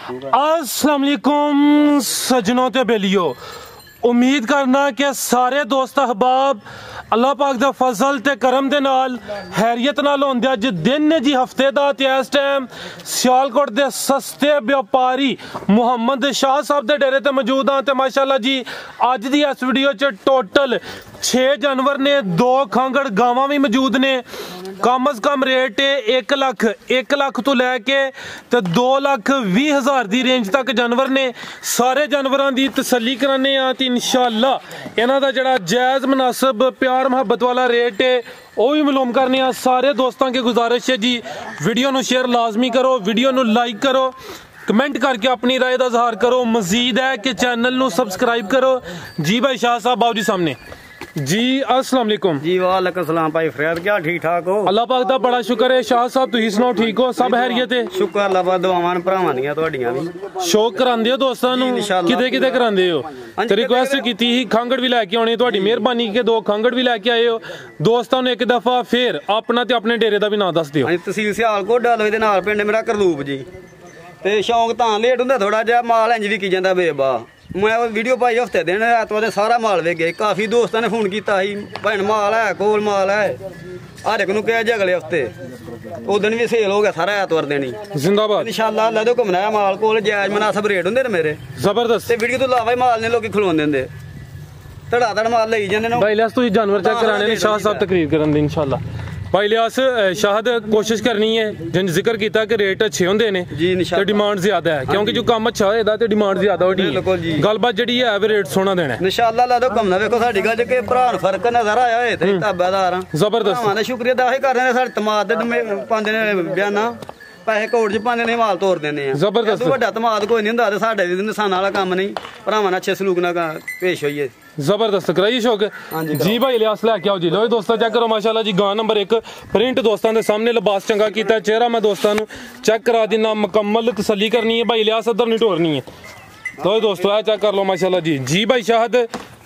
अस्सलाम वालेकुम सजनों ते बेलियो, उम्मीद करना कि सारे दोस्त अहबाब अल्लाह पाक दा फजल ते करम दे नाल हैरियत नाल होंदे। अज दिन ने जी हफ्ते दा ते इस टाइम सियालकोट दे सस्ते व्यापारी मुहम्मद शाह साहब दे डेरे ते मौजूद हाँ। ते माशाअल्लाह जी अज दी इस वीडियो च टोटल 6 जानवर ने, 2 खांगड़ गावां भी मौजूद ने। कम अज कम रेट है 1 लाख तो लैके 2,20,000 दी रेंज तक जानवर ने। सारे जानवरों की तसल्ली कराने तो इंशाअल्लाह इन्हां दा जिहड़ा जायज़ मुनासिब प्यार मुहब्बत वाला रेट है वह भी मालूम करने। सारे दोस्तों की गुजारिश है जी वीडियो नू शेयर लाजमी करो, वीडियो नू लाइक करो, कमेंट करके अपनी राय का इजहार करो। मजीद है कि चैनल नू सब्सक्राइब करो। जी भाई शाह साहब बाबू जी सामने जी। अस्सलाम वालेकुम जी। वालेकुम सलाम भाई फरियाद, क्या ठीक ठाक हो? अल्लाह पाक दा बड़ा शुक्र है। शाह साहब तुसीं सुनाओ ठीक हो? सब हैरियत है? शुक्र अल्लाह पाक, दुआवां भरावां दियां तुहाडियां भी। शौक करांदे हो दोस्तां नू? किते किते करांदे हो? ते रिक्वेस्ट कीती ही खांगड़ भी लैके आउणी, तुहाडी मेहरबानी के 2 खांगड़ भी लैके आए हो। दोस्तां नू एक दफा फिर अपना ते अपने डेरे दा भी नाम दस दिओ। तहसील सियालकोट डालोई दे नाल पिंड मेरा करलूप जी। ते शौक तां लेट हुंदा थोड़ा जिहा, माल इंज विकी जांदा बेबा। मैं वीडियो पाई हफ्ते दिन ऐतवार सारा माल वे गए। काफ़ी दोस्तों ने फोन किया ही भैन माल है, कोल माल है, हर एक कह जे अगले हफ्ते उस दिन भी सेल हो गया सारा ऐतवार दिन ही। जिंदाबाद इंशाअल्लाह अल्लाह तो घूमना माल कोल जायज मुनासिब रेट होंगे मेरे जबरदस्त। ते वीडियो तो इलावा ही माल ने लोग खलोन देंगे, धड़ा माल लई जांदे। भाई लिहाज तुसीं जानवर चेक कराने ने, शाह साहब तकरीर करन दी इंशाअल्लाह। भाई लिहाज शाहद कोशिश करनी है जिन जिक्र किया कि रेट अच्छे होंगे ने तो डिमांड ज्यादा है, क्योंकि जो काम अच्छा होएगा तो डिमांड ज्यादा होनी। गलबात जी है रेट सोना देना इंशाअल्लाह। ला दो कमना देखो साडी गल के भरा फर्क नजर आया है ते ताबेदार जबरदस्त शुक्रिया अदा कर रहे हैं। साडे तमाद पांदे ने बयाना पैसे कोट च पांदे ने, माल तोड़ देने हैं। जबरदस्त बड़ा तमाद कोई नहीं हुंदा ते साडे भी नुकसान वाला काम नहीं। भरावां नाल अच्छे सलूक नाल पेश होइए। जबरदस्त कराइए शौक जी। भाई लिहाज लैके आओ जी। लो दोस्तों चेक करो माशाल्लाह जी। गां नंबर 1 प्रिंट दोस्तों के सामने, लिबास चंगा किया, चेहरा मैं दोस्तों चेक करा देना, मुकम्मल तसल्ली करनी है। भाई लिहाज अदर नहीं टोरनी है। लो दोस्तों चेक कर लो माशाल्लाह जी। जी भाई शाहद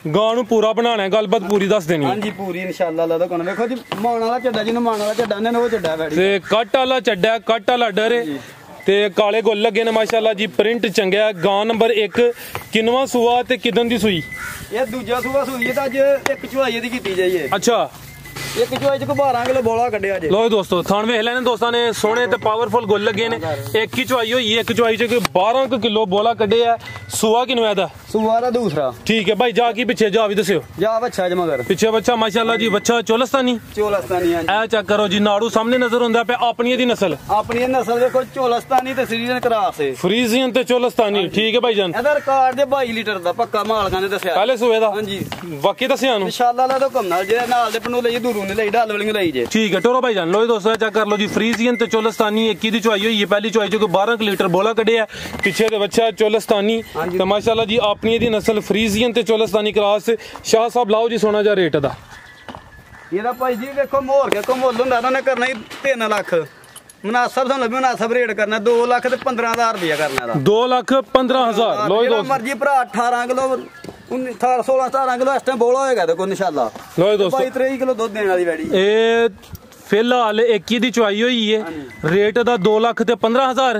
गां नू पूरा बनाना है, गलबात पूरी दस देनी है। हां जी पूरी इंशाअल्लाह। ला दो देखो जी मान वाला चड्डा जिन्हों मान वाला चड्डा ने वो चड्डा बैठी ते कट वाला चड्डा, कट वाला डर है ते काले गुल लगे ने माशाल्लाह जी। प्रिंट चंगा है। गां नंबर 1 किनवा सूआ ते किदन दी सूई? ये दूजा सूआ सूई है। अज एक चुहाई दी कीती जाइए। अच्छा एक चुहाई च 12 किलो बोला कड्ढिया जे। लो दोस्तों थान वेख लेने दोस्तों ने, सोने ते पावरफुल गुल लगे ने। एक ही चुहाई हुई है, एक चुहाई च 12 किलो बोला कड्ढे है। सूआ किनवा दा? सूआ दा दूसरा। ठीक है भाई। जा की पिछे जा भी दस्यो। जा बच्चा ज मगर पिछे बच्चा माशाल्लाह जी। बच्चा चोलस्तानी हां ए चेक करो जी। नाड़ू सामने नजर हुंदा पे। अपनी दी नस्ल, अपनी नस्ल देखो चोलस्तानी ते फ्रीजियन क्रॉस है। फ्रीजियन ते चोलस्तानी। ठीक है भाईजान। एदा रिकॉर्ड दे 22 लीटर दा पक्का मालकां ने दस्या पहले सूए दा। हां जी वाकई दस्या नु इंशाअल्लाह। ला तो कम नाल जे नाल दे पनू लई दूरू ने लई डाल वाली लई जे। ठीक है टोरो भाईजान। लो दोस्तों चेक कर लो जी। फ्रीजियन ते चोलस्तानी एक ही दी चुहाई हुई है। पहली चुहाई जो 12 लीटर बोला कड्ढे है, पिछे दे बच्चा चोलस्तानी ते माशाल्लाह जी अपनी दी नस्ल फ्रीजियन ते चोलस्तानी क्रॉस। शाह साहब लाओ जी सोना जा रेट दा। ਇਹਦਾ ਭਾਈ ਜੀ ਵੇਖੋ ਮੋਹਰ ਕੇ ਮੁੱਲ ਹੁੰਦਾ ਤਾਂ ਉਹਨੇ ਕਰਨਾ ਹੀ 3 ਲੱਖ ਮੁਨਾਸਬ ਤੁਹਾਨੂੰ ਮੁਨਾਸਬ ਰੇਟ ਕਰਨਾ 2 ਲੱਖ ਤੇ 15,000 ਰੁਪਇਆ ਕਰਨਾ ਇਹਦਾ 2,15,000। ਲੋ ਦੋਸਤੋ ਮਰਜੀ ਭਰਾ 18 ਕਿਲੋ 16 17 ਕਿਲੋ ਇਸ ਟਾਈਮ ਬੋਲਾ ਹੋਏਗਾ ਦੇਖੋ ਇਨਸ਼ਾਅੱਲਾ। ਲੋ ਦੋਸਤੋ 22-23 ਕਿਲੋ ਦੁੱਧ ਦੇਣ ਵਾਲੀ ਵੈੜੀ ਇਹ फिलहाल एक ही दी चुहाई हुई है। रेट दा 2,15,000।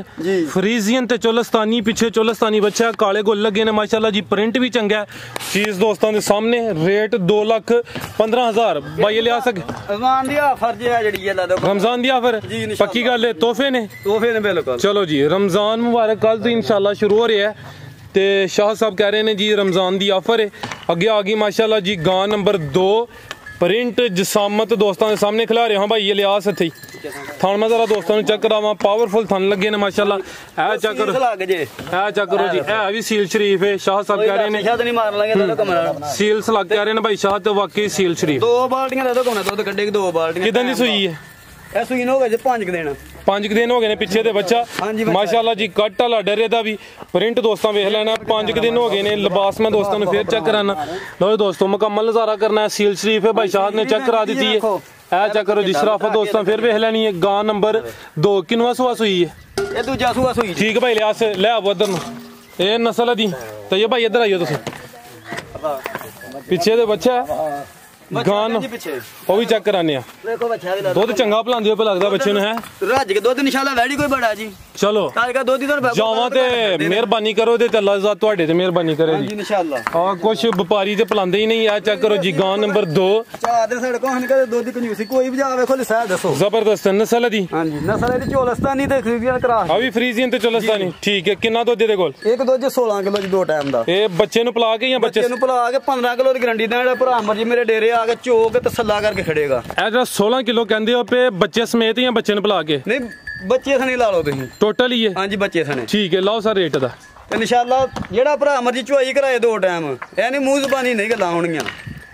फ्रीजियन ते चोलस्तानी, पिछे चोलस्तानी बच्चा, काले गुल लगे ने माशाल्लाह जी। प्रिंट भी चंगा है। चीज दोस्तों के सामने। रेट 2,15,000। भाई लिया सक रमजान दी ऑफर जे है जेडी ला दो। रमजान दी ऑफर पक्की गल है। तोहफे ने बिल्कुल। चलो जी रमजान मुबारक। कल तो इंशाल्लाह शुरू हो रहा है ते शाह साहब कह रहे हैं जी रमजान दी ऑफर है। अगे आ गई माशाल्लाह जी गां नंबर 2 प्रिंट जसामत दोस्तों के सामने खिला रहे हैं। भाई ये लिहाज थे थान मैं जरा दोस्तों चेक करावा। पावरफुल थान लगे ने माशाल्लाह। ए चेक करो, ए चेक करो जी। ए भी सील शरीफ है। शाह साहब कह रहे हैं सील सलग कह रहे हैं भाई शाह। तो वाकई सील शरीफ। 2 बाल्टियां दे दो कमना दुध कड्ढे 2 बाल्टियां। किदन दी सूई है? ਇਹ ਸੂਈ ਨੂੰ ਹੋ ਗਏ 5 ਦਿਨ। 5 दिन हो गए ने पिछे दे बच्चा माशाल्लाह जी। कट वाला डरे दा भी प्रिंट दोस्तों वेख लेना। 5 दिन हो गए ने। लिबास में दोस्तों ने फिर चेक कराना। लो दोस्तों मुकम्मल नजारा करना है। सील शरीफ है भाई शाह ने चेक करा दी है। ए चेक करो जी शराफत दोस्तों फिर वेख लेनी है। गां नंबर 2 किनवा सूआ सूई है? ये दूजा सूआ सूई। ठीक है भाई लिहाज ले आओ उधर नु। ये नस्ल दी तो ये भाई इधर आइयो तुम। पिछे दे बच्चा ਗਾਂ ਪਿੱਛੇ ਉਹ ਵੀ ਚੈੱਕ ਕਰਾਨੇ ਆ ਦੇਖੋ ਬੱਚਾ ਵੀ ਦੁੱਧ ਚੰਗਾ ਭਲਾਉਂਦੀ ਹੋਏ ਲੱਗਦਾ ਬੱਚੇ ਨੂੰ ਹੈ ਰੱਜ ਕੇ ਦੁੱਧ ਇਨਸ਼ਾਅੱਲਾ ਵੈੜੀ ਕੋਈ ਬੜਾ ਜੀ ਚਲੋ ਕਾਲਕਾ ਦੁੱਧ ਹੀ ਤੁਹਾਨੂੰ ਜਾਵਾਂ ਤੇ ਮਿਹਰਬਾਨੀ ਕਰੋ ਤੇ ਅੱਲਾਹ ਜ਼ਾਤ ਤੁਹਾਡੇ ਤੇ ਮਿਹਰਬਾਨੀ ਕਰੇ ਜੀ ਇਨਸ਼ਾਅੱਲਾ ਆ ਕੁਛ ਵਪਾਰੀ ਤੇ ਪਲਾਉਂਦੇ ਹੀ ਨਹੀਂ ਆ ਚੈੱਕ ਕਰੋ ਜੀ ਗਾਂ ਨੰਬਰ 2 ਚਾਰ ਦੇ ਸਾਡੇ ਕੋਲ ਹਨ ਕਦੇ ਦੁੱਧ ਦੀ ਕੰਜੂਸੀ ਕੋਈ ਵੀ ਜਾ ਵੇਖੋ ਲਿਸਾ ਦੱਸੋ ਜ਼ਬਰਦਸਤ ਨਸਲ ਦੀ ਹਾਂਜੀ ਨਸਲ ਇਹਦੀ ਚੋਲਸਤਾਨੀ ਤੇ ਫਰੀਜ਼ੀਅਨ ਕਰਾਸ ਆ ਵੀ ਫਰੀਜ਼ੀਅਨ ਤੇ ਚੋਲਸਤਾਨੀ ਠੀਕ ਹੈ ਕਿੰਨਾ ਦੁੱਧ ਇਹਦੇ ਕੋਲ ਇੱਕ ਦੁੱਧ 16 ਕਿਲੋ ਜੀ 2 ਟਾਈਮ ਦਾ ਇਹ ਬੱਚੇ ਨੂੰ ਪਲਾ ਕੇ ਜਾਂ ਬੱਚੇ ਨੂੰ ਪਲਾ ਕੇ 15 ਕਿਲੋ ਦੀ ਗਰੰਟੀ ਦਾ ਜਿਹੜਾ ਭਰਾ ਮਰਜੀ ਮੇਰੇ ਡੇਰੇ ਆ ਕੇ ਚੋਕ ਤਸੱਲਾ ਕਰਕੇ ਖੜੇਗਾ ਇਹ ਜਿਹੜਾ 16 ਕਿਲੋ ਕਹਿੰਦੇ ਹੋ ਪੇ ਬੱਚੇ ਸਮੇਤ ਜਾਂ ਬੱਚੇ ਨੂੰ ਪਲਾ ਕੇ ਨਹੀਂ ਬੱਚੇ ਸਣੇ ਲਾ ਲਓ ਤੁਸੀਂ ਟੋਟਲ ਹੀ ਹੈ ਹਾਂਜੀ ਬੱਚੇ ਸਣੇ ਠੀਕ ਹੈ ਲਾਓ ਸਰ ਰੇਟ ਦਾ ਇਨਸ਼ਾਅੱਲਾ ਜਿਹੜਾ ਭਰਾ ਮਰਜੀ ਚੁਆਈ ਕਰਾਏ 2 ਟਾਈਮ ਇਹ ਨਹੀਂ ਮੂੰਹ ਜ਼ਬਾਨੀ ਨਹੀਂ ਗੱਲਾਂ ਹੋਣਗੀਆਂ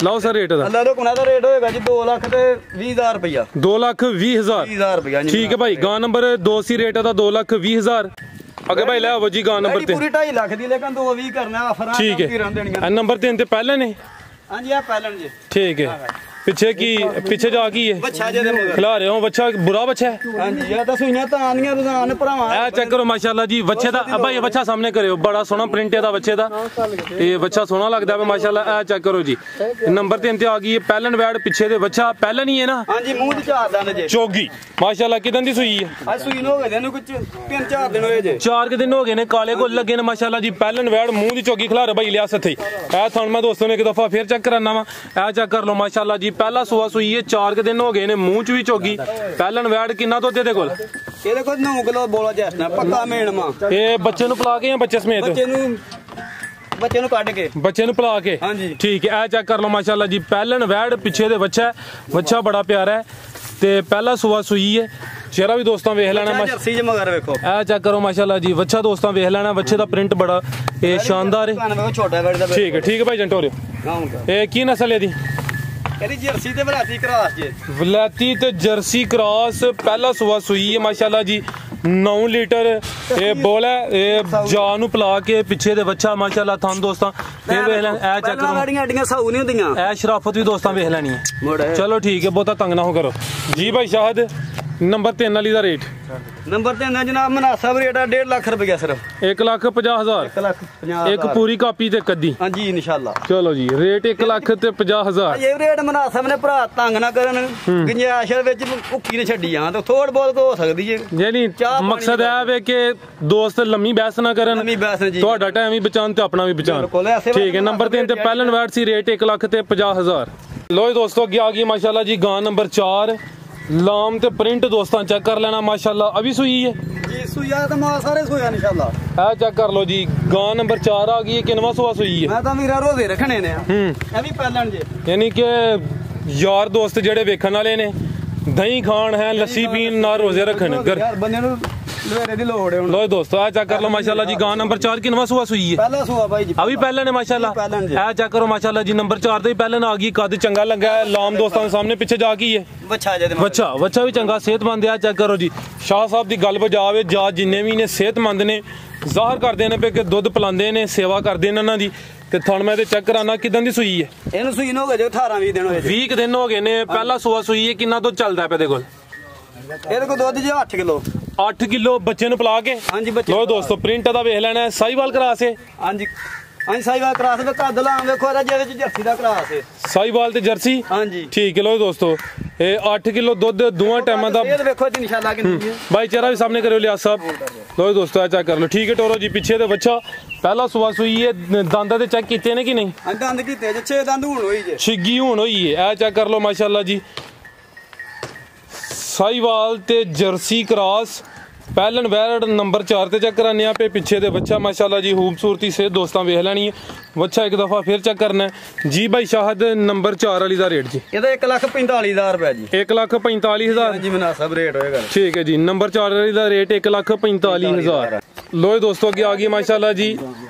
ਲਾਓ ਸਰ ਰੇਟ ਦਾ ਅੱਲਾ ਰੁਕਣਾ ਦਾ ਰੇਟ ਹੋਏਗਾ ਜੀ 2 ਲੱਖ ਤੇ 20000 ਰੁਪਇਆ 2,20,000 20000 ਰੁਪਇਆ ਠੀਕ ਹੈ ਭਾਈ ਗਾਂ ਨੰਬਰ 2 ਸੀ ਰੇਟ ਦਾ 2,20,000 ਅੱਗੇ ਭਾਈ ਲੈ ਆਵੋ ਜੀ ਗਾਂ ਨੰਬਰ 3 ਪੂਰੀ 2.5 ਲੱਖ ਦੀ ਲੇਕਿਨ 2.20 ਕਰਨਾ ਆਫਰਾਂ ਠੀਕ ਹੈ ਦੇਣੀਆਂ ਨੰਬਰ 3 ਤੇ ਪਹਿਲੇ ਨੇ ਹਾਂਜੀ ਆ ਪਹਿਲਣ ਜੀ ਠੀਕ ਹੈ ਪਿੱਛੇ ਜਾ ਕੀ ਹੈ ਬੱਚਾ ਜੇ ਦੇ ਮਗਰ ਖਿਲਾ ਰਹੇ ਹੋ ਬੱਚਾ ਬੁਰਾ ਬੱਚਾ ਹੈ ਹਾਂਜੀ ਇਹ ਤਾਂ ਸੂਈਆਂ ਤਾਂ ਆਂਦੀਆਂ ਰੋਜ਼ਾਨ ਭਰਾਵਾਂ ਇਹ ਚੈੱਕ ਕਰੋ ਮਾਸ਼ਾਅੱਲਾ ਜੀ ਬੱਚੇ ਦਾ ਭਾਈ ਇਹ ਬੱਚਾ ਸਾਹਮਣੇ ਕਰਿਓ ਬੜਾ ਸੋਹਣਾ ਪ੍ਰਿੰਟ ਇਹਦਾ ਬੱਚੇ ਦਾ ਇਹ ਬੱਚਾ ਸੋਹਣਾ ਲੱਗਦਾ ਹੈ ਮਾਸ਼ਾਅੱਲਾ ਇਹ ਚੈੱਕ ਕਰੋ ਜੀ ਨੰਬਰ 3 ਤੇ ਆ ਗਈ ਹੈ ਪਹਿਲਨ ਵੈੜ ਪਿੱਛੇ ਦੇ ਬੱਚਾ ਪਹਿਲਨ ਹੀ ਹੈ ਨਾ ਹਾਂਜੀ ਮੂੰਹ ਦੀ ਚਾਰ ਦੰਦ ਜੇ ਚੋਗੀ ਮਾਸ਼ਾਅੱਲਾ ਕਿਦਾਂ ਦੀ ਸੂਈ ਹੈ ਆ ਸੂਈ ਨੂੰ ਹੋ ਗਏ ਇਹਨੂੰ ਕੁਝ 3-4 ਦਿਨ ਹੋਏ ਜੇ 4 ਦਿਨ ਹੋ ਗਏ ਨੇ ਕਾਲੇ ਗੁੱਲ ਲੱਗੇ ਨੇ ਮਾਸ਼ਾਅੱਲਾ ਜੀ ਪਹਿਲਨ ਵੈੜ ਮੂੰਹ ਦੀ ਚੋਗੀ ਖਿਲਾਰ ਭਾਈ ਲਿਆ ਸੱਥੇ ਇਹ ਤੁਹਾਨੂੰ ਮੈਂ ਦੋਸਤੋ ਨੇ ਇੱਕ ਦਫਾ ਫੇਰ ਚੈੱਕ ਕਰਾਨਾ ਵਾ ਇਹ ਚੈੱਕ ਕਰ ਲਓ ਮਾਸ਼ਾਅੱਲਾ ਜੀ ਪਹਿਲਾ ਸੂਆ ਸੂਈ ਇਹ 4 ਦਿਨ ਹੋ ਗਏ ਨੇ ਮੂੰਹ ਚ ਵੀ ਚੋਗੀ ਪਹਿਲਨ ਵੈੜ ਕਿੰਨਾ ਦੁੱਧ ਇਹਦੇ ਕੋਲ ਇਹਦੇ ਕੋਲ 9 ਕਿਲੋ ਬੋਲਾ ਜੈਸਨਾ ਪੱਕਾ ਮੇਣਵਾ ਇਹ ਬੱਚੇ ਨੂੰ ਪਲਾ ਕੇ ਜਾਂ ਬੱਚੇ ਸਮੇਤ ਬੱਚੇ ਨੂੰ ਕੱਢ ਕੇ ਬੱਚੇ ਨੂੰ ਪਲਾ ਕੇ ਹਾਂਜੀ ਠੀਕ ਹੈ ਇਹ ਚੈੱਕ ਕਰ ਲਓ ਮਾਸ਼ਾਅੱਲਾ ਜੀ ਪਹਿਲਨ ਵੈੜ ਪਿੱਛੇ ਦੇ ਬੱਚਾ ਬੜਾ ਪਿਆਰਾ ਹੈ ਤੇ ਪਹਿਲਾ ਸੂਆ ਸੂਈ ਹੈ ਚਿਹਰਾ ਵੀ ਦੋਸਤਾਂ ਵੇਖ ਲੈਣਾ ਜਰਸੀ ਜ ਮਗਰ ਵੇਖੋ ਇਹ ਚੈੱਕ ਕਰੋ ਮਾਸ਼ਾਅੱਲਾ ਜੀ ਬੱਚਾ ਦੋਸਤਾਂ ਵੇਖ ਲੈਣਾ ਬੱਚੇ ਦਾ ਪ੍ਰਿੰਟ ਬੜਾ ਇਹ ਸ਼ਾਨਦਾਰ ਹੈ ਛੋਟਾ ਬੈਡ ਦਾ ਠੀਕ ਹੈ ਭਾਈ ਜੰਟੋਰਿਓ ਇਹ ਕੀ ਨਸਲ ਹੈ ਇਹਦੀ ਇਹਦੀ ਜਰਸੀ ਤੇ ਵਲਾਤੀ ਕਰਾਸ ਜੇ ਵਲਾਤੀ ਤੇ ਜਰਸੀ ਕ੍ਰਾਸ ਪਹਿਲਾ ਸੂਆ ਸੂਈ ਹੈ ਮਾਸ਼ਾਅੱਲਾ ਜੀ 9 ਲੀਟਰ ਇਹ ਬੋਲ ਹੈ ਇਹ ਜਾ ਨੂੰ ਪਲਾ ਕੇ ਪਿੱਛੇ ਦੇ ਬੱਚਾ ਮਾਸ਼ਾਅੱਲਾ ਤੁਹਾਨੂੰ ਦੋਸਤਾਂ ਫੇਰ ਵੇਖ ਲੈਣ ਇਹ ਚੈੱਕ ਕਰੋ ਆੜੀਆਂ ਸਾਊ ਨਹੀਂ ਹੁੰਦੀਆਂ ਇਹ ਸ਼ਰਾਫਤ ਵੀ ਦੋਸਤਾਂ ਵੇਖ ਲੈਣੀ ਹੈ ਚਲੋ ਠੀਕ ਹੈ ਬਹੁਤਾ ਤੰਗ ਨਾ ਹੋ ਕਰੋ ਜੀ ਭਾਈ ਸ਼ਾਹਦ ਨੰਬਰ 3 ਵਾਲੀ ਦਾ ਰੇਟ ਨੰਬਰ 3 ਦਾ ਜਨਾਬ ਮਨਾਸਬ ਰੇਟ ਆ 1.5 ਲੱਖ ਰੁਪਇਆ ਸਿਰਫ 1,50,000 1,50,000 ਇੱਕ ਪੂਰੀ ਕਾਪੀ ਤੇ ਕੱਦੀ ਹਾਂਜੀ ਇਨਸ਼ਾਅੱਲਾ ਚਲੋ ਜੀ ਰੇਟ 1,50,000 ਇਹ ਰੇਟ ਮਨਾਸਬ ਨੇ ਭਰਾ ਤੰਗ ਨਾ ਕਰਨ ਗੁੰਜਾਇਸ਼ ਵਿੱਚ ਭੁੱਖੀ ਨੇ ਛੱਡੀ ਆ ਤਾਂ ਥੋੜ ਬਹੁਤ ਹੋ ਸਕਦੀ ਹੈ ਯਾਨੀ ਮਕਸਦ ਇਹ ਵੇ ਕਿ ਦੋਸਤ ਲੰਮੀ ਬਹਿਸ ਨਾ ਕਰਨ ਤੁਹਾਡਾ ਟਾਈਮ ਵੀ ਬਚਾਉਣ ਤੇ ਆਪਣਾ ਵੀ ਬਚਾਉਣ ਠੀਕ ਹੈ ਨੰਬਰ 3 ਤੇ ਪਹਿਲਨ ਵੈਟ ਸੀ ਰੇਟ 1,50,000 ਲੋ ਜੀ ਦੋਸਤੋ ਅੱਗੇ ਆ ਗਈ ਮਾਸ਼ਾਅੱਲਾ ਜੀ ਗਾਂ ਨੰਬਰ 4 ਲਾਮ ਤੇ ਪ੍ਰਿੰਟ ਦੋਸਤਾਂ ਚੈੱਕ ਕਰ ਲੈਣਾ ਮਾਸ਼ਾਅੱਲਾ ਅਭੀ ਸੂਈ ਹੈ ਜੀ ਸੂਈਆ ਤਾਂ ਮਾ ਸਾਰੇ ਸੂਈਆ ਇਨਸ਼ਾਅੱਲਾ ਇਹ ਚੈੱਕ ਕਰ ਲੋ ਜੀ ਗਾਂ ਨੰਬਰ 4 ਆ ਗਈ ਹੈ ਕਿੰਨਵਾਂ ਸੂਆ ਸੂਈ ਹੈ ਮੈਂ ਤਾਂ ਵੀਰਾ ਰੋਜ਼ੇ ਰੱਖਣੇ ਨੇ ਇਹ ਵੀ ਪਹਿਲਣ ਜੇ ਯਾਨੀ ਕਿ ਯਾਰ ਦੋਸਤ ਜਿਹੜੇ ਵੇਖਣ ਵਾਲੇ ਨੇ ਦਹੀਂ ਖਾਣ ਹੈ ਲੱਸੀ ਪੀਣ ਨਾਲ ਰੋਜ਼ੇ ਰੱਖਣ ਯਾਰ ਬੰਦੇ ਨੂੰ ਲਵੇਰੇ ਦੀ ਲੋੜ ਹੈ ਹੁਣ ਲੋ ਦੋਸਤੋ ਆ ਚੈੱਕ ਕਰ ਲੋ ਮਾਸ਼ਾਅੱਲਾ ਜੀ ਗਾਂ ਨੰਬਰ 4 ਕਿੰਨਵਾਂ ਸੂਆ ਸੂਈ ਹੈ ਪਹਿਲਾ ਸੂਆ ਬਾਈ ਜੀ ਆ ਵੀ ਪਹਿਲਾਂ ਨੇ ਮਾਸ਼ਾਅੱਲਾ ਇਹ ਚੈੱਕ ਕਰੋ ਮਾਸ਼ਾਅੱਲਾ ਜੀ ਨੰਬਰ 4 ਤੇ ਹੀ ਪਹਿਲਾਂ ਆ ਗਈ ਕੱਦ ਚੰਗਾ ਲੱਗਾ ਹੈ ਲਾਮ ਦੋਸਤਾਂ ਦੇ ਸਾਹਮਣੇ ਪਿੱਛੇ ਜਾ ਕੀ ਹੈ ਬੱਚਾ ਵੀ ਚੰਗਾ ਸਿਹਤਮੰਦ ਆ ਚੈੱਕ ਕਰੋ ਜੀ ਸ਼ਾਹ ਸਾਹਿਬ ਦੀ ਗੱਲ ਬਜਾਵੇ ਜਾ ਜਿੰਨੇ ਵੀ ਨੇ ਸਿਹਤਮੰਦ ਨੇ ਜ਼ਾਹਰ ਕਰਦੇ ਨੇ ਕਿ ਦੁੱਧ ਪਿਲਾਉਂਦੇ ਨੇ ਸੇਵਾ ਕਰਦੇ ਨੇ ਉਹਨਾਂ ਦੀ ਤੇ ਤੁਹਾਨੂੰ ਮੈਂ ਤੇ ਚੈੱਕ ਕਰਾਣਾ ਕਿਦਾਂ ਦੀ ਸੂਈ ਹੈ ਇਹਨੂੰ ਸੂਈ ਨੂੰ ਹੋ ਗਏ 18-20 ਦਿਨ ਹੋਏ 20 ਦਿਨ ਹੋ ਗਏ ਨੇ ਪਹਿਲਾ ਸੂਆ ਸੂਈ ਹੈ ਕਿੰਨਾ ਦੁੱਧ ਚੱਲਦਾ ਪਿਆ ਇਹਦੇ ਕੋਲ ਇਹਦੇ ਕੋਲ ਦੁੱਧ ਜੇ 8 ਕਿਲੋ 8 ਕਿਲੋ ਬੱਚੇ ਨੂੰ ਪਿਲਾ ਕੇ ਹਾਂਜੀ ਬੱਚੇ ਲੋ ਦੋਸਤੋ ਪ੍ਰਿੰਟ ਦਾ ਵੇਖ ਲੈਣਾ ਸਾਈਵਾਲ ਕਰਾਸ ਹੈ ਹਾਂਜੀ ਸਾਈਵਾਲ ਕਰਾਸ ਦੇ ਕੱਦ ਲਾਂ ਵੇਖੋ ਇਹਦਾ ਜਿਹਦੇ ਚ ਜਰਸੀ ਦਾ ਕਰਾਸ ਹੈ ਸਾਈਵਾਲ ਤੇ ਜਰਸੀ ਹਾਂਜੀ ਠੀਕ ਹੈ ਲੋ ਦੋਸਤੋ ਇਹ 8 ਕਿਲੋ ਦੁੱਧ ਦੋਵਾਂ ਟਾਈਮਾਂ ਦਾ ਇਹ ਦੇਖੋ ਜੀ ਇਨਸ਼ਾਅੱਲਾ ਕਿੰਨੀ ਹੈ ਭਾਈ ਚਿਹਰਾ ਵੀ ਸਾਹਮਣੇ ਕਰਿਓ ਲਿਆ ਸਾਹਿਬ ਲੋ ਦੋਸਤੋ ਆ ਚੈੱਕ ਕਰ ਲਓ ਠੀਕ ਹੈ ਟੋਰੋ ਜੀ ਪਿੱਛੇ ਦੇ ਬੱਚਾ ਪਹਿਲਾ ਸੂਆ ਸੂਈ ਹੈ ਦੰਦਾਂ ਤੇ ਚੈੱਕ ਕੀਤੇ ਨੇ ਕਿ ਨਹੀਂ ਦੰਦ ਕੀਤੇ ਜੇ 6 ਦੰਦ ਹੁਣ ਹੋਈ ਜੇ ਛਿੱਗੀ ਹੁਣ ਹੋਈ ਹੈ ਇਹ ਚੈੱਕ ਕਰ ਲਓ ਮਾਸ਼ਾਅੱਲਾ ਜੀ ਸਾਈਵਾਲ ਤੇ ਜਰਸੀ ਕ੍ਰਾਸ ਪਹਿਲਨ ਵੈਰਡ ਨੰਬਰ 4 ਤੇ ਚੈੱਕ ਕਰਾਨੇ ਆ ਪੇ ਪਿੱਛੇ ਦੇ ਬੱਚਾ ਮਾਸ਼ਾਅੱਲਾ ਜੀ ਖੂਬਸੂਰਤੀ ਸੇ ਦੋਸਤਾਂ ਵੇਖ ਲੈਣੀ ਹੈ ਬੱਚਾ ਇੱਕ ਦਫਾ ਫਿਰ ਚੈੱਕ ਕਰਨਾ ਜੀ ਭਾਈ ਸ਼ਾਹਦ ਨੰਬਰ 4 ਵਾਲੀ ਦਾ ਰੇਟ ਜੀ ਇਹਦਾ 1,45,000 ਰੁਪਏ ਜੀ 1,45,000 ਜੀ ਮੁਨਾਸਬ ਰੇਟ ਹੋਏਗਾ ਠੀਕ ਹੈ ਜੀ ਨੰਬਰ 4 ਵਾਲੀ ਦਾ ਰੇਟ 1,45,000 ਲੋ ਦੋਸਤੋ ਅੱਗੇ ਆ ਗਈ ਮਾਸ਼ਾਅੱਲਾ ਜੀ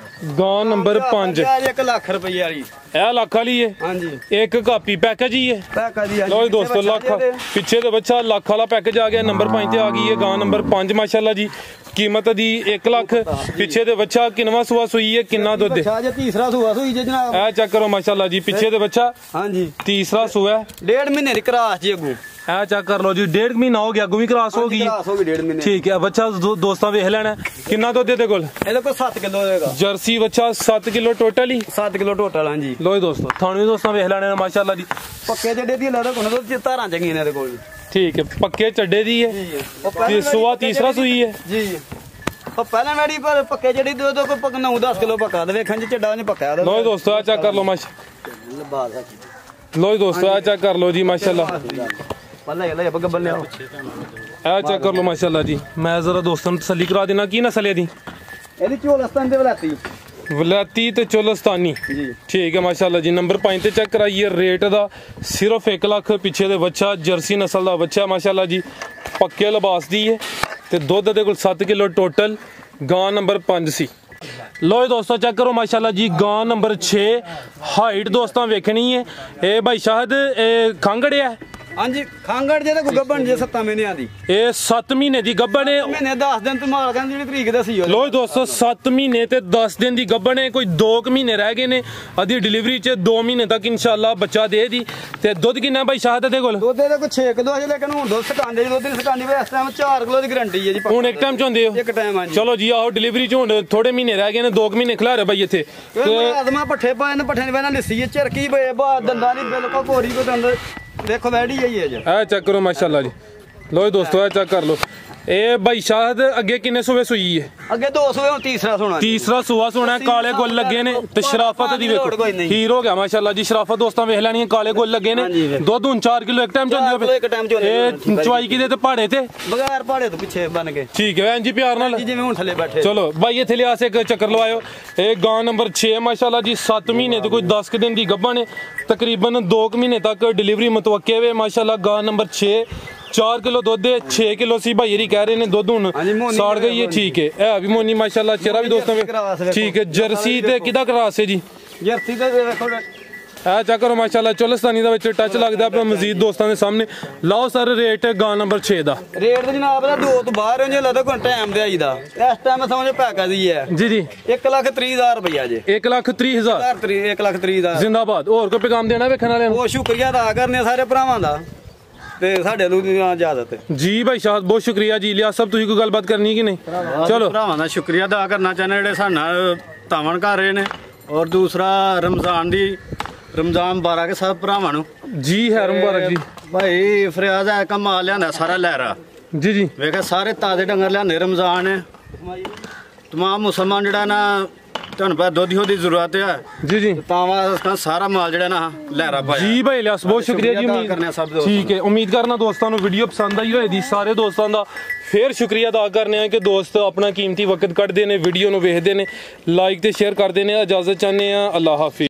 ਗਾਂ ਨੰਬਰ 5 1 ਲੱਖ ਰੁਪਏ ਵਾਲੀ ਇਹ ਲੱਖ ਵਾਲੀ ਹੈ ਹਾਂਜੀ ਇੱਕ ਕਾਪੀ ਪੈਕੇਜ ਹੀ ਹੈ ਪੈਕੇਜ ਹੀ ਲੋ ਦੋਸਤੋ ਲੱਖ ਪਿੱਛੇ ਦੇ ਬੱਚਾ ਲੱਖ ਵਾਲਾ ਪੈਕੇਜ ਆ ਗਿਆ ਨੰਬਰ 5 ਤੇ ਆ ਗਈ ਹੈ ਗਾਂ ਨੰਬਰ 5 ਮਾਸ਼ਾਅੱਲਾ ਜੀ ਕੀਮਤ ਦੀ 1 ਲੱਖ ਪਿੱਛੇ ਦੇ ਬੱਚਾ ਕਿੰਨਵਾਂ ਸੂਆ ਸੂਈ ਹੈ ਕਿੰਨਾ ਦੁੱਧ ਹੈ ਤੀਸਰਾ ਸੂਆ ਸੂਈ ਜੇ ਜਨਾਬ ਇਹ ਚੈੱਕ ਕਰੋ ਮਾਸ਼ਾਅੱਲਾ ਜੀ ਪਿੱਛੇ ਦੇ ਬੱਚਾ ਹਾਂਜੀ ਤੀਸਰਾ ਸੂਆ 1.5 ਮਹੀਨੇ ਦੀ ਕਰਾਸ ਜੀ ਅਗੂ ਇਹ ਚੈੱਕ ਕਰ ਲਓ ਜੀ 1.5 ਮਹੀਨਾ ਹੋ ਗਿਆ, ਗੁਮੀ ਕ੍ਰਾਸ ਹੋ ਗਈ। ਕ੍ਰਾਸ ਹੋ ਗਈ 1.5 ਮਹੀਨੇ। ਠੀਕ ਹੈ, ਬੱਚਾ ਦੋਸਤਾਂ ਵੇਖ ਲੈਣਾ ਕਿੰਨਾ ਦੁੱਧ ਇਹਦੇ ਕੋਲ। ਇਹਦੇ ਕੋਲ 7 ਕਿਲੋ ਹੋਏਗਾ। ਜਰਸੀ ਬੱਚਾ 7 ਕਿਲੋ ਟੋਟਲ ਹੀ। 7 ਕਿਲੋ ਟੋਟਲ ਹਾਂਜੀ। ਲੋ ਦੋਸਤੋ ਤੁਹਾਨੂੰ ਵੀ ਦੋਸਤਾਂ ਵੇਖ ਲੈਣੇ ਮਾਸ਼ਾਅੱਲਾ ਜੀ। ਪੱਕੇ ਜੱਡੇ ਦੀ ਲੱਗਦਾ ਕੋਣ ਦੁੱਧ ਧਾਰਾਂ ਚੰਗੀਆਂ ਨੇ ਇਹਦੇ ਕੋਲ। ਠੀਕ ਹੈ, ਪੱਕੇ ਚੱਡੇ ਦੀ ਹੈ ਤੇ ਸੂਆ ਤੀਸਰਾ ਸੂਈ ਹੈ ਜੀ। ਉਹ ਪਹਿਲਾਂ ਵਾਲੀ ਪਰ ਪੱਕੇ ਜਿਹੜੀ ਦੁੱਧ ਕੋ 9-10 ਕਿਲੋ ਪੱਕਾ ਦੇ ਵੇਖਣ ਚ ਚੱਡਾ ਨਹੀਂ ਪੱਕਾ। ਲੋ ਦੋਸਤੋ ਆ ਚੈੱਕ ਕਰ ਲਓ ਮਾਸ਼ਾ। ਲੋ ਦੋਸਤੋ ਆ ਚੈੱਕ ਕਰ ਲਓ ਜੀ ਮਾਸ਼ਾਅੱਲਾ। ਬੱਲੇ ਬੱਲੇ ਲਿਆਓ। ਆ ਚੈੱਕ ਕਰ ਲਓ ਮਾਸ਼ਾਅੱਲਾ ਜੀ। ਮੈਂ ਜ਼ਰਾ ਦੋਸਤਾਂ ਨੂੰ ਤਸੱਲੀ ਕਰਾ ਦੇਣਾ ਕੀ ਨਸਲ ਹੈ ਦੀ। ਇਹਦੀ ਚੋਲਸਤਾਨ ਦੇ ਵਲਾਤੀ ਤੇ ਚੋਲਸਤਾਨੀ ਜੀ। ਠੀਕ ਹੈ ਮਾਸ਼ਾਅੱਲਾ ਜੀ। ਨੰਬਰ 5 ਤੇ ਚੈੱਕ ਕਰਾਈਏ ਰੇਟ ਦਾ ਸਿਰਫ 1 ਲੱਖ। ਪਿੱਛੇ ਦੇ ਬੱਚਾ ਜਰਸੀ ਨਸਲ ਦਾ ਬੱਚਾ ਮਾਸ਼ਾਅੱਲਾ ਜੀ, ਪੱਕੇ ਲਿਬਾਸ ਦੀ ਹੈ ਤੇ ਦੁੱਧ ਦੇ ਕੋਲ 7 ਕਿਲੋ ਟੋਟਲ। ਗਾਂ ਨੰਬਰ 5 ਸੀ। ਲੋ ਦੋਸਤੋ ਚੈੱਕ ਕਰੋ ਮਾਸ਼ਾਅੱਲਾ ਜੀ। ਗਾਂ ਨੰਬਰ 6 ਹਾਈਟ ਦੋਸਤਾਂ ਵੇਖਣੀ ਹੈ। ਇਹ ਭਾਈ ਸ਼ਾਹਦ ਇਹ ਖਾਂਗੜਿਆ ਹਾਂਜੀ ਖਾਂਗੜ ਜੇ ਤੇ ਗੱਬਣ ਜੇ 7 ਮਹੀਨਿਆਂ ਦੀ। ਇਹ 7 ਮਹੀਨੇ ਦੀ ਗੱਬਣ ਹੈ। ਮਹੀਨੇ 10 ਦਿਨ ਤੇ ਮਾਲ ਕਹਿੰਦੇ ਜਿਹੜੀ ਤਰੀਕ ਦੱਸੀ ਹੋ। ਲੋ ਦੋਸਤੋ 7 ਮਹੀਨੇ ਤੇ 10 ਦਿਨ ਦੀ ਗੱਬਣ ਹੈ। ਕੋਈ 2 ਮਹੀਨੇ ਰਹਿ ਗਏ ਨੇ ਅਦੀ ਡਿਲੀਵਰੀ ਚ। 2 ਮਹੀਨੇ ਤੱਕ ਇਨਸ਼ਾਅੱਲਾ ਬੱਚਾ ਦੇ ਦੀ। ਤੇ ਦੁੱਧ ਕਿੰਨਾ ਭਾਈ ਸ਼ਾਹਦ ਦੇ ਕੋਲ? ਦੁੱਧ ਦੇ ਕੋਲ 6 ਕਿਲੋ ਹੈ ਲੇਕਿਨ ਹੁਣ ਦੁੱਧ ਸਟਾਂਡੇ ਦੁੱਧ ਦੀ ਸਟਾਂਡੀ ਵੇ ਇਸ ਟਾਈਮ 4 ਕਿਲੋ ਦੀ ਗਾਰੰਟੀ ਹੈ ਜੀ। ਹੁਣ ਇੱਕ ਟਾਈਮ ਚ ਹੁੰਦੇ ਹੋ? ਇੱਕ ਟਾਈਮ ਹਾਂਜੀ। ਚਲੋ ਜੀ ਆਓ ਡਿਲੀਵਰੀ ਚ ਹੁਣ ਥੋੜੇ ਮਹੀਨੇ ਰਹਿ ਗਏ ਨੇ। 2 ਮਹੀਨੇ ਖਿਲਾ ਰਹੇ ਭਾਈ ਇੱਥੇ। ਆਦਮਾ ਪੱਠੇ ਪਾਏ ਨੇ, ਪੱਠੇ ਨੇ ਵੇਨਾ ਲਿੱਸੀ ਹੈ ਝਰਕੀ ਬੇ ਬਾ ਦੰਦਾਂ ਨਹੀਂ ਬਿਲਕੁਲ ਭੋਰੀ ਕੋ ਦੰਦ ਦੇਖੋ ਵੈੜੀ ਆਈ ਹੈ ਜੀ। ਇਹ ਚੈੱਕ ਕਰੋ ਮਾਸ਼ਾਅੱਲਾ ਜੀ। ਲੋ ਦੋਸਤੋ ਇਹ ਚੈੱਕ ਕਰ ਲੋ। ਇਹ ਭਾਈ ਸ਼ਾਹਦ ਅੱਗੇ ਕਿੰਨੇ ਸੂਏ ਸੂਈ ਹੈ? ਅੱਗੇ 2 ਸੂਏ ਹੁਣ ਤੀਸਰਾ ਸੋਣਾ। ਤੀਸਰਾ ਸੂਆ ਸੋਣਾ। ਕਾਲੇ ਗੁੱਲ ਲੱਗੇ ਨੇ ਤੇ ਸ਼ਰਾਫਤ ਦੀ ਵੇਖੋ ਹੀਰ ਹੋ ਗਿਆ ਮਾਸ਼ਾਅੱਲਾ ਜੀ। ਸ਼ਰਾਫਤ ਦੋਸਤਾਂ ਵੇਖ ਲੈਣੀ। ਕਾਲੇ ਗੁੱਲ ਲੱਗੇ ਨੇ। ਦੁੱਧ ਹੁਣ 4 ਕਿਲੋ ਇੱਕ ਟਾਈਮ ਚ ਹੁੰਦੀ ਹੋਵੇ। ਇਹ ਚਵਾਈ ਕਿਦੇ ਤੇ ਪਹਾੜੇ ਤੇ ਬਗੈਰ ਪਹਾੜੇ ਤੋਂ ਪਿੱਛੇ ਬਣ ਕੇ। ਠੀਕ ਹੈ ਇੰਜੀ ਪਿਆਰ ਨਾਲ ਜਿਵੇਂ ਹੁਣ ਥੱਲੇ ਬੈਠੇ। ਚਲੋ ਭਾਈ ਇੱਥੇ ਲਿਆ ਸੇ ਇੱਕ ਚੱਕਰ ਲਵਾਇਓ। ਇਹ ਗਾਂ ਨੰਬਰ 6 ਮਾਸ਼ਾਅੱਲਾ ਜੀ। 7 ਮਹੀਨੇ ਤੇ ਕੋਈ 10 ਦਿਨ ਦੀ ਗੱਭਣ ਨੇ। ਤਕਰੀਬਨ 2 ਮਹੀਨੇ ਤੱਕ ਡਿਲੀਵਰੀ ਮੁਤਵੱਕੇ ਵੇ ਮਾਸ਼ਾਅੱਲਾ। ਗਾਂ ਨੰਬਰ 6 4 ਕਿਲੋ ਦੁੱਧ ਹੈ। 6 ਕਿਲੋ ਸੀ ਭਾਈ ਜੀ ਕਹਿ ਰਹੇ ਨੇ ਦੁੱਧ ਹੁਣ ਸਾੜ ਗਈ ਹੈ। ਠੀਕ ਹੈ ਇਹ ਵੀ ਮੋਨੀ ਮਾਸ਼ਾਅੱਲਾ ਚਿਹਰਾ ਵੀ ਦੋਸਤਾਂ ਵੇ ਠੀਕ ਹੈ। ਜਰਸੀ ਤੇ ਕਿਹਦਾ ਕਰਾਸ ਹੈ ਜੀ? ਜਰਸੀ ਤੇ ਵੇਖੋ ਇਹ ਚੈੱਕ ਕਰੋ ਮਾਸ਼ਾਅੱਲਾ। ਚੋਲਸਤਾਨੀ ਦਾ ਵਿੱਚ ਟੱਚ ਲੱਗਦਾ ਆਪਣਾ ਮਜ਼ੀਦ ਦੋਸਤਾਂ ਦੇ ਸਾਹਮਣੇ। ਲਾਓ ਸਰ ਰੇਟ ਗਾਂ ਨੰਬਰ 6 ਦਾ। ਰੇਟ ਜਨਾਬ ਦਾ 2 ਤੋਂ ਬਾਹਰ ਹੋ ਜੇ ਲੱਗਦਾ ਕੋਈ ਟਾਈਮ ਦੇ ਆਈ ਦਾ। ਇਸ ਟਾਈਮ ਸਮਝ ਪੈਕਾ ਦੀ ਹੈ ਜੀ ਜੀ 1,30,000 ਰੁਪਇਆ ਜੇ। 1,30,000 1,30,000 ਜ਼ਿੰਦਾਬਾਦ। ਹੋਰ ਕੋਈ ਪੈਗਾਮ ਦੇਣਾ ਵੇਖਣ ਵਾਲਿਆਂ ਨੂੰ? ਬਹੁਤ ਸ਼ੁਕਰੀਆ ਅਦਾ ਕਰਨੇ ਸਾਰੇ ਭਰਾਵਾਂ ਦਾ ਤੇ ਸਾਡੇ ਨੂੰ ਇਜਾਜ਼ਤ ਜੀ। ਭਾਈ ਸ਼ਾਹਦ ਬਹੁਤ ਸ਼ੁਕਰੀਆ ਜੀ। ਲਿਆ ਸਭ ਤੁਸੀਂ ਕੋਈ ਗੱਲਬਾਤ ਕਰਨੀ ਕਿ ਨਹੀਂ? ਚਲੋ ਭਰਾਵਾਂ ਦਾ ਸ਼ੁਕਰੀਆ ਅਦਾ ਕਰਨਾ ਚਾਹੁੰਦੇ ਜਿਹੜੇ ਸਾਡੇ ਨਾਲ ਤਾਵਣ ਕਰ ਰਹੇ ਨੇ। ਔਰ ਦੂਸਰਾ ਰਮਜ਼ਾਨ ਮੁਬਾਰਕ ਸਭ ਭਰਾਵਾਂ ਨੂੰ ਜੀ। ਹੈ ਮੁਬਾਰਕ ਜੀ। ਭਾਈ ਫਰਿਆਦ ਹੈ ਕਮਾਲ ਲਿਆਂਦਾ ਸਾਰਾ ਲਹਿਰਾ ਜੀ ਜੀ। ਵੇਖਿਆ ਸਾਰੇ ਤਾਜ਼ੇ ਡੰਗਰ ਲਿਆਂਦੇ। ਰਮਜ਼ਾਨ ਹੈ ਤਮਾਮ ਮੁਸਲਮਾਨ ਜਿਹੜਾ ਨਾ ਤੁਹਾਨੂੰ ਪਤਾ ਦੁੱਧ ਦੀ ਜ਼ਰੂਰਤ ਹੈ ਜੀ ਜੀ। ਤਾਂ ਸਾਰਾ ਮਾਲ ਜਿਹੜਾ ਨਾ ਲਹਿਰਾ ਪਾਇਆ ਜੀ। ਭਾਈ ਲਿਆਸ ਬਹੁਤ ਸ਼ੁਕਰੀਆ ਜੀ। ਠੀਕ ਹੈ ਉਮੀਦ ਕਰਨਾ ਦੋਸਤਾਂ ਨੂੰ ਵੀਡੀਓ ਪਸੰਦ ਆਈ ਹੋਏਗੀ। ਸਾਰੇ ਦੋਸਤਾਂ ਦਾ ਫੇਰ ਸ਼ੁਕਰੀਆ ਅਦਾ ਕਰਨੇ ਆ ਕਿ ਦੋਸਤ ਆਪਣਾ ਕੀਮਤੀ ਵਕਤ ਕੱਢਦੇ ਨੇ, ਵੀਡੀਓ ਨੂੰ ਵੇਖਦੇ ਨੇ, ਲਾਈਕ ਤੇ ਸ਼ੇਅਰ ਕਰਦੇ ਨੇ। ਇਜਾਜ਼ਤ ਚਾਹੁੰਦੇ ਆ। ਅੱਲਾਹ ਹਾਫਿਜ਼।